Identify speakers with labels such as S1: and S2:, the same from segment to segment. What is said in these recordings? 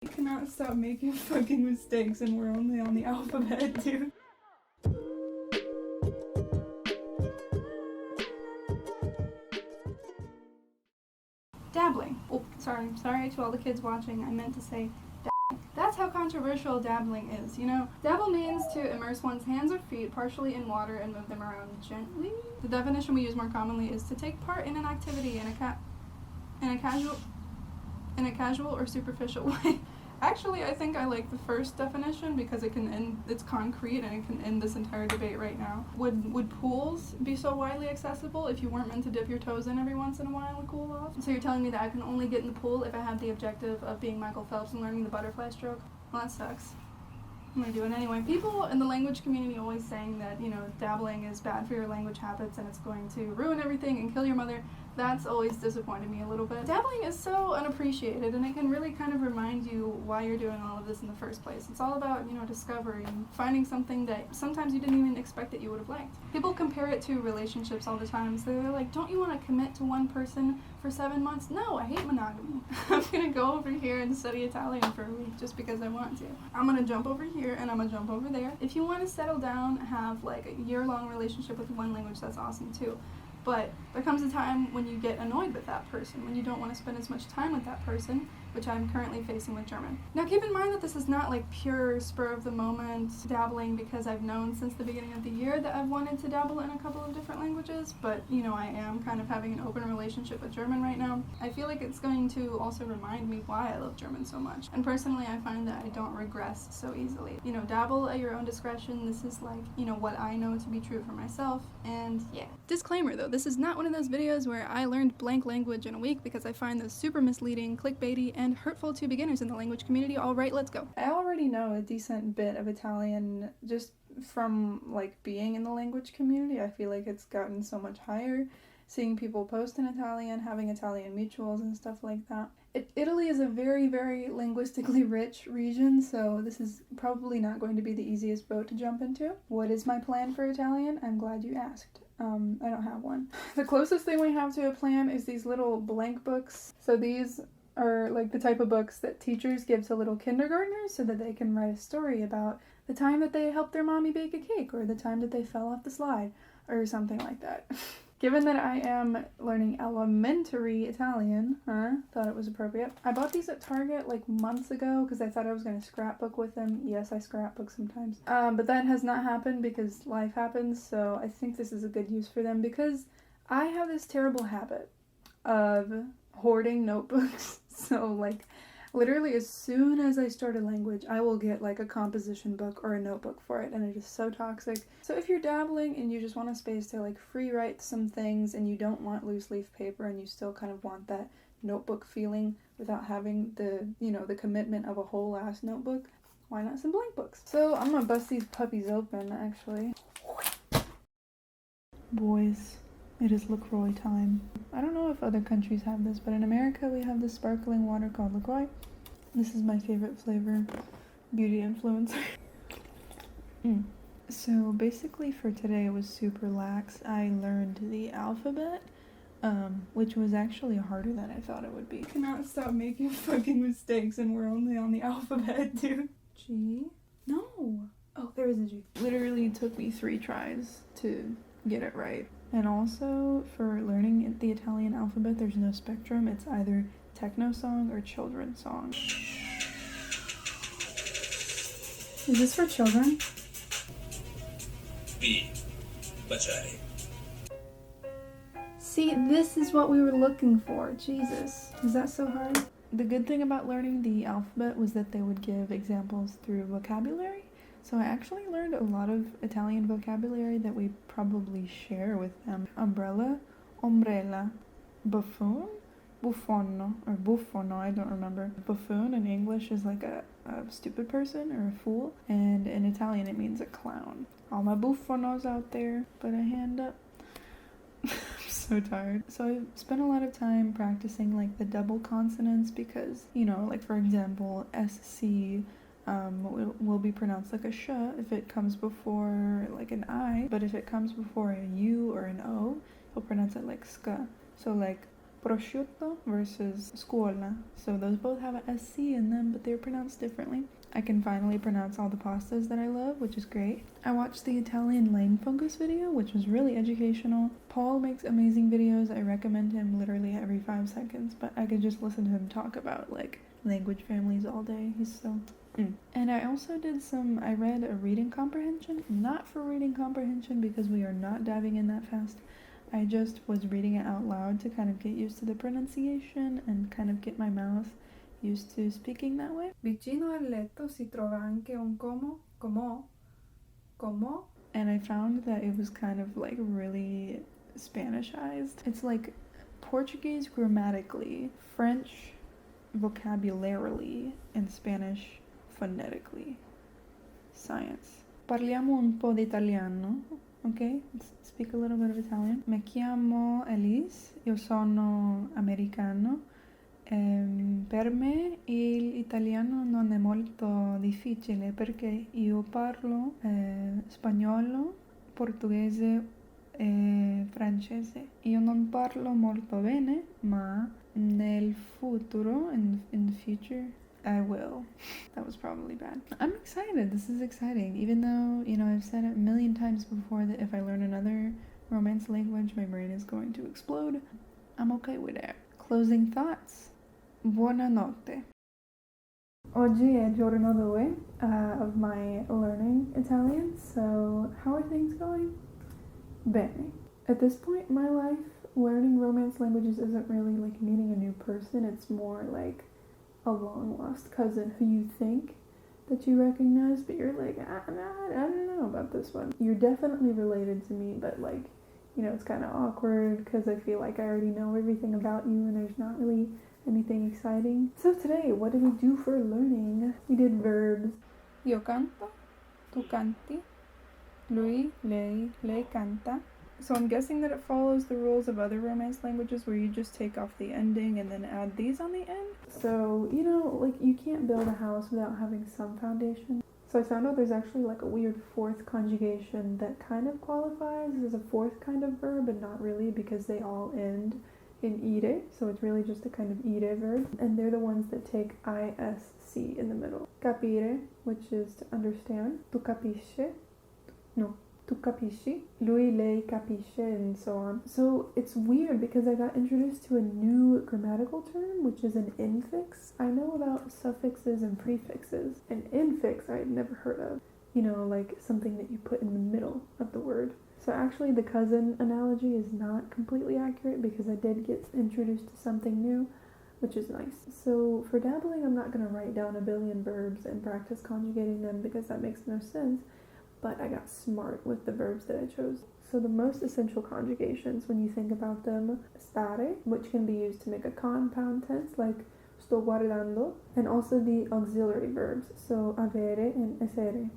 S1: You cannot stop making fucking mistakes and we're only on the alphabet, dude. Dabbling. Oh, sorry to all the kids watching. I meant to say dabbling. That's how controversial dabbling is, you know? Dabble means to immerse one's hands or feet partially in water and move them around gently. The definition we use more commonly is to take part in an activity in a casual or superficial way. Actually, I think I like the first definition because it's concrete and it can end this entire debate right now. Would pools be so widely accessible if you weren't meant to dip your toes in every once in a while and cool off? So you're telling me that I can only get in the pool if I have the objective of being Michael Phelps and learning the butterfly stroke? Well, that sucks. I'm gonna do it anyway. People in the language community always saying that, you know, dabbling is bad for your language habits and it's going to ruin everything and kill your mother. That's always disappointed me a little bit. Dabbling is so unappreciated and it can really kind of remind you why you're doing all of this in the first place. It's all about, you know, discovery and finding something that sometimes you didn't even expect that you would have liked. People compare it to relationships all the time. So they're like, don't you want to commit to one person for 7 months? No, I hate monogamy. I'm gonna go over here and study Italian for a week just because I want to. I'm gonna jump over here and I'm gonna jump over there. If you want to settle down, have like a year-long relationship with one language, that's awesome too. But there comes a time when you get annoyed with that person, when you don't want to spend as much time with that person, which I'm currently facing with German. Now keep in mind that this is not like pure spur of the moment dabbling because I've known since the beginning of the year that I've wanted to dabble in a couple of different languages, but you know, I am kind of having an open relationship with German right now. I feel like it's going to also remind me why I love German so much. And personally, I find that I don't regress so easily. You know, dabble at your own discretion. This is like, you know, what I know to be true for myself, and yeah. Disclaimer though, this is not one of those videos where I learned blank language in a week because I find those super misleading, clickbaity, and hurtful to beginners in the language community. Alright, let's go. I already know a decent bit of Italian just from like being in the language community. I feel like it's gotten so much higher. Seeing people post in Italian, having Italian mutuals and stuff like that. Italy is a very, very linguistically rich region, so this is probably not going to be the easiest boat to jump into. What is my plan for Italian? I'm glad you asked. I don't have one. The closest thing we have to a plan is these little blank books. So these are like the type of books that teachers give to little kindergartners so that they can write a story about the time that they helped their mommy bake a cake or the time that they fell off the slide or something like that. Given that I am learning elementary Italian, thought it was appropriate. I bought these at Target like months ago because I thought I was going to scrapbook with them. Yes, I scrapbook sometimes. But that has not happened because life happens, so I think this is a good use for them because I have this terrible habit of hoarding notebooks. So like literally as soon as I start a language, I will get like a composition book or a notebook for it, and it is so toxic. So if you're dabbling and you just want a space to like free write some things and you don't want loose leaf paper and you still kind of want that notebook feeling without having the, you know, the commitment of a whole ass notebook, why not some blank books? So I'm gonna bust these puppies open actually. Boys, it is LaCroix time. I don't know if other countries have this, but in America we have this sparkling water called LaCroix. This is my favorite flavor, beauty influencer. So basically for today it was super lax. I learned the alphabet, which was actually harder than I thought it would be. You cannot stop making fucking mistakes and we're only on the alphabet, dude. G? No. Oh, there is a G. Literally took me 3 tries to get it right. And also, for learning the Italian alphabet, there's no spectrum. It's either techno song or children's song. Is this for children?
S2: B. Baciare.
S1: See, this is what we were looking for. Jesus. Is that so hard? The good thing about learning the alphabet was that they would give examples through vocabulary. So I actually learned a lot of Italian vocabulary that we probably share with them. Umbrella, ombrella, buffoon, buffono, or buffono, I don't remember. Buffoon in English is like a stupid person or a fool, and in Italian it means a clown. All my buffonos out there, put a hand up. I'm so tired. So I spent a lot of time practicing like the double consonants because, you know, like for example, SC will be pronounced like a sh if it comes before like an I, but if it comes before a U or an O, he'll pronounce it like ska. So like prosciutto versus scuola. So those both have a SC in them, but they're pronounced differently. I can finally pronounce all the pastas that I love, which is great. I watched the Italian lane focus video, which was really educational. Paul makes amazing videos. I recommend him literally every 5 seconds, but I could just listen to him talk about like language families all day. He's so... And I also I read a reading comprehension, not for reading comprehension because we are not diving in that fast. I just was reading it out loud to kind of get used to the pronunciation and kind of get my mouth used to speaking that way. Vicino al letto si trova anche un como, and I found that it was kind of like really Spanishized. It's like Portuguese grammatically, French vocabularily, and Spanish phonetically. Science. Parliamo un po' di italiano, ok? Let's speak a little bit of Italian. Mi chiamo Elysse, io sono americano. Per me l'italiano non è molto difficile perché io parlo spagnolo, portoghese e francese. Io non parlo molto bene, ma nel futuro, in the future, I will. That was probably bad. I'm excited. This is exciting. Even though, I've said it a million times before that if I learn another Romance language, my brain is going to explode. I'm okay with it. Closing thoughts. Buonanotte. Oggi è giorno 2 of my learning Italian, so how are things going? Bene. At this point in my life, learning Romance languages isn't really like meeting a new person. It's more like a long-lost cousin who you think that you recognize, but you're like, I don't know about this one. You're definitely related to me, but like, it's kind of awkward because I feel like I already know everything about you and there's not really anything exciting. So today, what did we do for learning? We did verbs. Io canto, tu canti, lui, lei canta. So I'm guessing that it follows the rules of other Romance languages where you just take off the ending and then add these on the end. So, like you can't build a house without having some foundation. So I found out there's actually like a weird fourth conjugation that kind of qualifies as a fourth kind of verb, but not really because they all end in ire, so it's really just a kind of ire verb, and they're the ones that take isc in the middle. Capire, which is to understand. Tu capisci? No. Tu capisci? Lui, lei capisce, and so on. So it's weird because I got introduced to a new grammatical term, which is an infix. I know about suffixes and prefixes. An infix I had never heard of. Like something that you put in the middle of the word. So actually the cousin analogy is not completely accurate because I did get introduced to something new, which is nice. So for dabbling, I'm not going to write down a billion verbs and practice conjugating them because that makes no sense. But I got smart with the verbs that I chose. So the most essential conjugations when you think about them, stare, which can be used to make a compound tense like sto guardando, and also the auxiliary verbs, so avere and essere.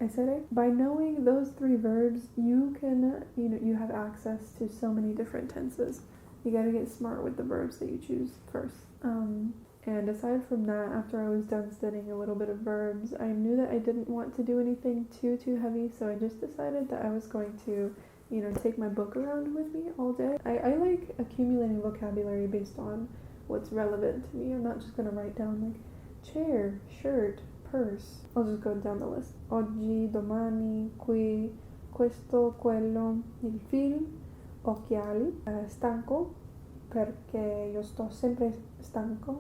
S1: Essere. By knowing those 3 verbs, you can, you have access to so many different tenses. You gotta get smart with the verbs that you choose first. And aside from that, after I was done studying a little bit of verbs, I knew that I didn't want to do anything too heavy, so I just decided that I was going to, take my book around with me all day. I like accumulating vocabulary based on what's relevant to me. I'm not just going to write down like chair, shirt, purse. I'll just go down the list. Oggi, domani, qui, questo, quello, il film, occhiali, stanco, perché io sto sempre stanca.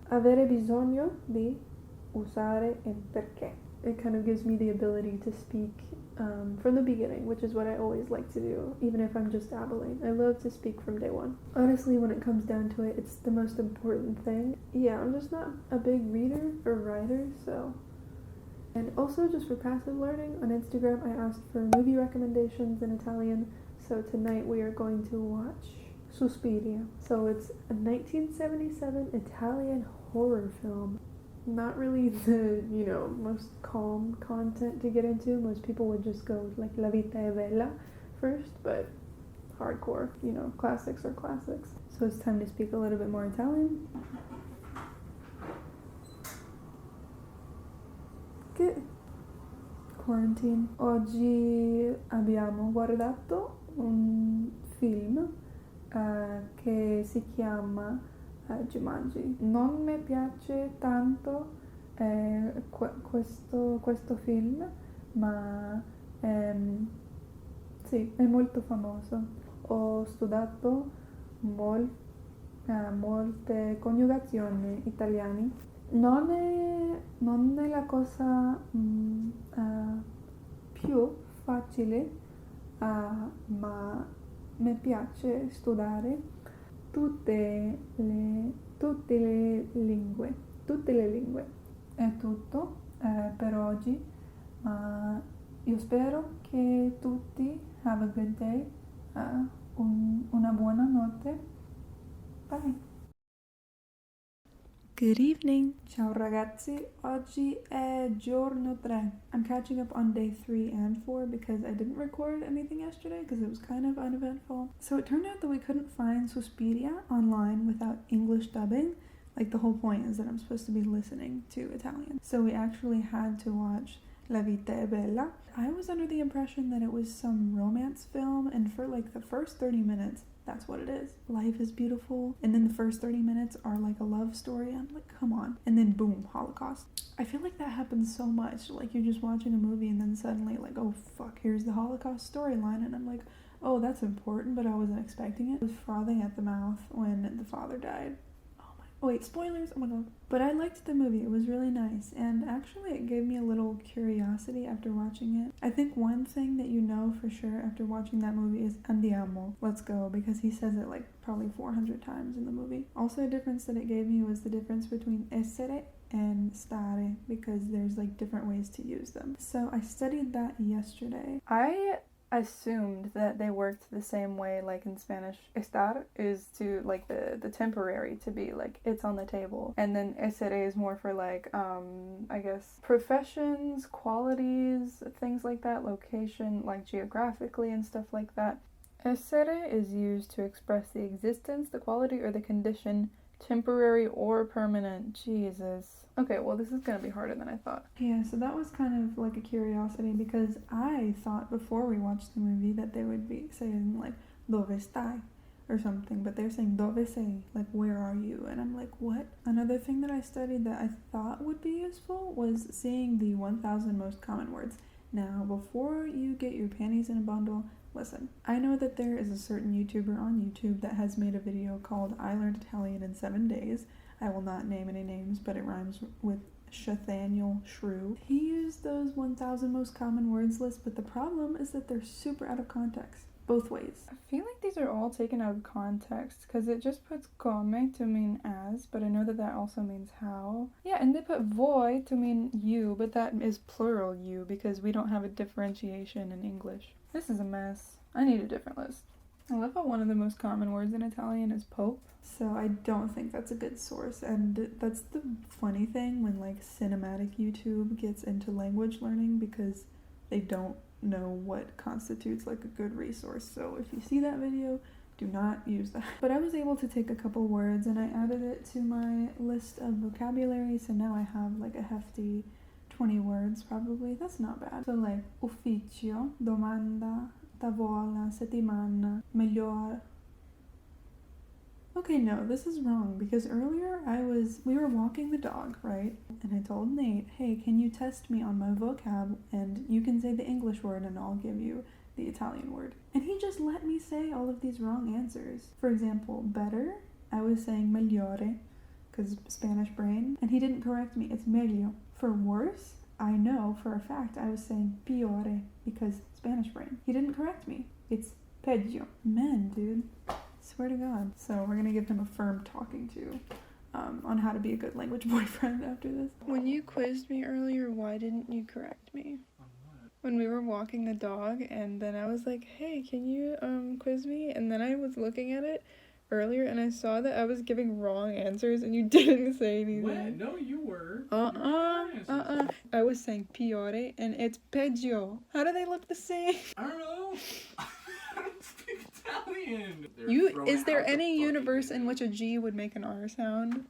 S1: Avere bisogno di usare e perché. It kind of gives me the ability to speak from the beginning, which is what I always like to do, even if I'm just dabbling. I love to speak from day one. Honestly, when it comes down to it, it's the most important thing. Yeah, I'm just not a big reader or writer, so... And also, just for passive learning, on Instagram I asked for movie recommendations in Italian, so tonight we are going to watch Suspiria. So it's a 1977 Italian horror film. Not really the, most calm content to get into. Most people would just go with like La Vita è Bella first, but hardcore, classics are classics. So it's time to speak a little bit more Italian. Che quarantine. Oggi abbiamo guardato un film che si chiama Jumanji. Non mi piace tanto questo film, ma sì, è molto famoso. Ho studiato molte coniugazioni italiane. Non è la cosa più facile, ma mi piace studiare tutte tutte le lingue. Tutte le lingue. È tutto per oggi. Io spero che tutti have a good day, una buona notte. Bye. Good evening. Ciao ragazzi, oggi è giorno 3. I'm catching up on day 3 and 4 because I didn't record anything yesterday because it was kind of uneventful. So it turned out that we couldn't find Suspiria online without English dubbing. Like the whole point is that I'm supposed to be listening to Italian. So we actually had to watch La vita è bella. I was under the impression that it was some romance film, and for like the first 30 minutes, that's what it is. Life is beautiful, and then the first 30 minutes are like a love story. I'm like, come on. And then boom, Holocaust. I feel like that happens so much. Like you're just watching a movie and then suddenly like, oh fuck, here's the Holocaust storyline, and I'm like, oh, that's important, but I wasn't expecting it. I was frothing at the mouth when the father died. Oh wait, spoilers, oh my god. But I liked the movie, it was really nice, and actually it gave me a little curiosity after watching it. I think one thing that you know for sure after watching that movie is andiamo, let's go, because he says it like probably 400 times in the movie. Also a difference that it gave me was the difference between essere and stare, because there's like different ways to use them. So I studied that yesterday. I assumed that they worked the same way, like in Spanish. Estar is to like the temporary, to be like it's on the table, and then essere is more for like I guess professions, qualities, things like that, location, like geographically and stuff like that. Essere is used to express the existence, the quality, or the condition, temporary or permanent. Jesus. Okay, well this is gonna be harder than I thought. Yeah, so that was kind of like a curiosity because I thought before we watched the movie that they would be saying like dove stai or something, but they're saying dove sei, like where are you? And I'm like, what? Another thing that I studied that I thought would be useful was seeing the 1000 most common words. Now, before you get your panties in a bundle, listen, I know that there is a certain YouTuber on YouTube that has made a video called I Learned Italian in 7 days. I will not name any names, but it rhymes with Shathaniel Shrew. He used those 1000 most common words list, but the problem is that they're super out of context. Both ways. I feel like these are all taken out of context because it just puts come to mean as, but I know that that also means how. Yeah, and they put voi to mean you, but that is plural you because we don't have a differentiation in English. This is a mess. I need a different list. I love how one of the most common words in Italian is pope. So I don't think that's a good source, and that's the funny thing when like cinematic YouTube gets into language learning because they don't know what constitutes like a good resource. So if you see that video, do not use that. But I was able to take a couple words and I added it to my list of vocabulary, so now I have like a hefty 20 words probably. That's not bad. So like ufficio, domanda, tavola, settimana, miglior. Okay, no, this is wrong because earlier we were walking the dog, right? And I told Nate, hey, can you test me on my vocab and you can say the English word and I'll give you the Italian word. And he just let me say all of these wrong answers. For example, better, I was saying migliore because Spanish brain, and he didn't correct me, it's meglio. For worse, I know for a fact I was saying piore because Spanish brain. He didn't correct me. It's peggio. Men, dude. Swear to God. So we're gonna give him a firm talking to on how to be a good language boyfriend after this. When you quizzed me earlier, why didn't you correct me? When we were walking the dog, and then I was like, hey, can you quiz me? And then I was looking at it earlier and I saw that I was giving wrong answers and you didn't say anything.
S3: What? No, you were.
S1: I was saying piore and it's peggio. How do they look the same?
S3: I don't know. I don't speak Italian.
S1: Is there any universe in which a G would make an R sound?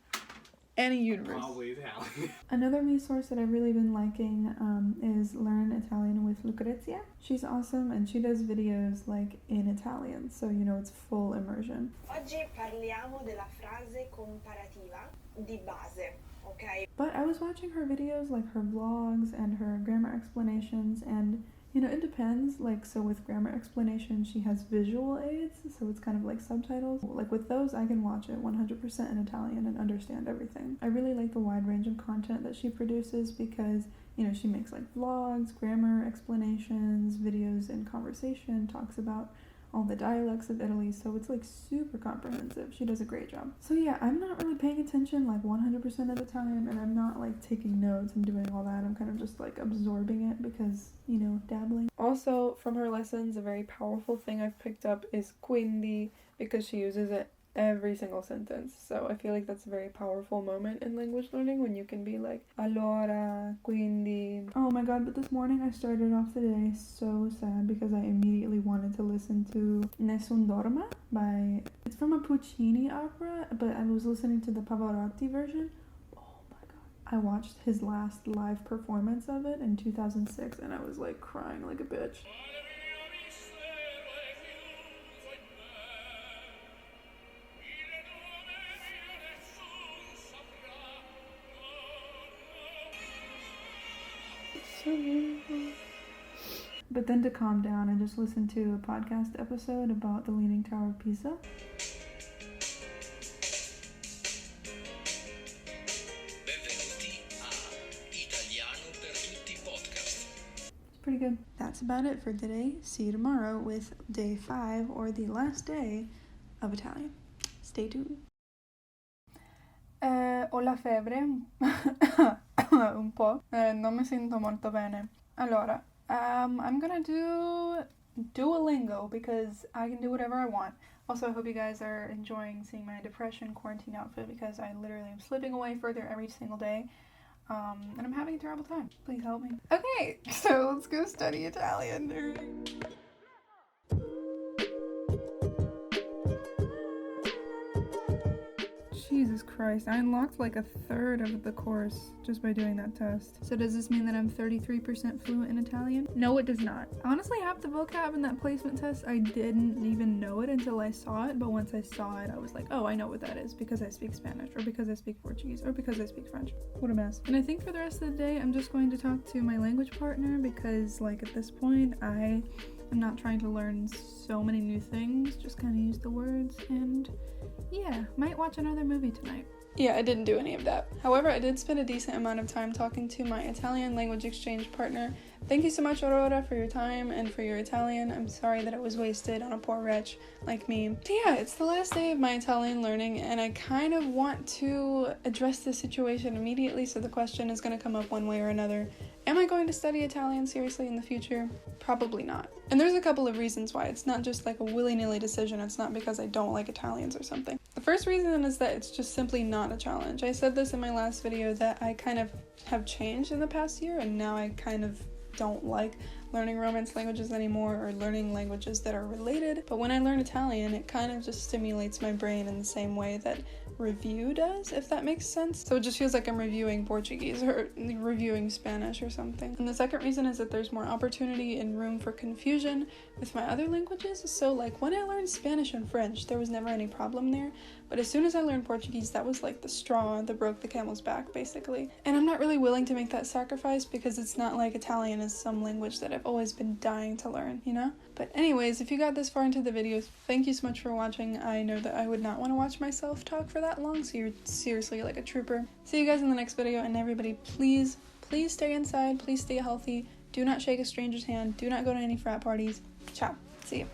S1: any universe.
S3: Probably Italian.
S1: Another resource that I've really been liking is Learn Italian with Lucrezia. She's awesome and she does videos like in Italian, so you know it's full immersion.
S4: Oggi parliamo della frase comparativa di base, ok?
S1: But I was watching her videos, like her vlogs and her grammar explanations, and you know, it depends. Like, so with grammar explanation, she has visual aids, so it's kind of like subtitles. Like with those, I can watch it 100% in Italian and understand everything. I really like the wide range of content that she produces because, you know, she makes like vlogs, grammar explanations, videos and conversation, talks about all the dialects of Italy, so it's like super comprehensive. She does a great job. So yeah, I'm not really paying attention like 100% of the time, and I'm not like taking notes and doing all that. I'm kind of just like absorbing it because, you know, dabbling. Also, from her lessons, a very powerful thing I've picked up is quindi, because she uses it every single sentence. So I feel like that's a very powerful moment in language learning when you can be like, allora, quindi. Oh my god, but this morning I started off the day so sad because I immediately wanted to listen to Nessun Dorma by, it's from a Puccini opera, but I was listening to the Pavarotti version. Oh my god. I watched his last live performance of it in 2006 and I was like crying like a bitch. But then to calm down, I just listened to a podcast episode about the Leaning Tower of Pisa.
S2: Benvenuti a Italiano per Tutti podcast.
S1: It's pretty good. That's about it for today. See you tomorrow with day 5, or the last day of Italian. Stay tuned. Ho la febbre un po', non mi sento molto bene. Allora, I'm gonna do Duolingo because I can do whatever I want. Also, I hope you guys are enjoying seeing my depression quarantine outfit because I literally am slipping away further every single day. And I'm having a terrible time. Please help me. Okay, so let's go study Italian. Jesus Christ, I unlocked like a third of the course just by doing that test. So does this mean that I'm 33% fluent in Italian? No, it does not. Honestly, half the vocab in that placement test, I didn't even know it until I saw it, but once I saw it, I was like, oh, I know what that is because I speak Spanish, or because I speak Portuguese, or because I speak French. What a mess. And I think for the rest of the day, I'm just going to talk to my language partner because, like, at this point, I'm not trying to learn so many new things, just kind of use the words, and yeah, might watch another movie tonight. Yeah, I didn't do any of that. However, I did spend a decent amount of time talking to my Italian language exchange partner. Thank you so much, Aurora, for your time and for your Italian. I'm sorry that it was wasted on a poor wretch like me. But yeah, it's the last day of my Italian learning, and I kind of want to address this situation immediately, so the question is going to come up one way or another. Am I going to study Italian seriously in the future? Probably not. And there's a couple of reasons why. It's not just like a willy-nilly decision. It's not because I don't like Italians or something. The first reason is that it's just simply not a challenge. I said this in my last video that I kind of have changed in the past year, and now I kind of don't like learning Romance languages anymore or learning languages that are related. But when I learn Italian, it kind of just stimulates my brain in the same way that review does, if that makes sense. So it just feels like I'm reviewing Portuguese or reviewing Spanish or something. And the second reason is that there's more opportunity and room for confusion with my other languages. So like when I learned Spanish and French, there was never any problem there. But as soon as I learned Portuguese, that was like the straw that broke the camel's back, basically. And I'm not really willing to make that sacrifice because it's not like Italian is some language that I've always been dying to learn, you know? But anyways, if you got this far into the video, thank you so much for watching. I know that I would not want to watch myself talk for that long, so you're seriously like a trooper. See you guys in the next video, and everybody, please stay inside, please stay healthy, do not shake a stranger's hand, do not go to any frat parties. Ciao. See you.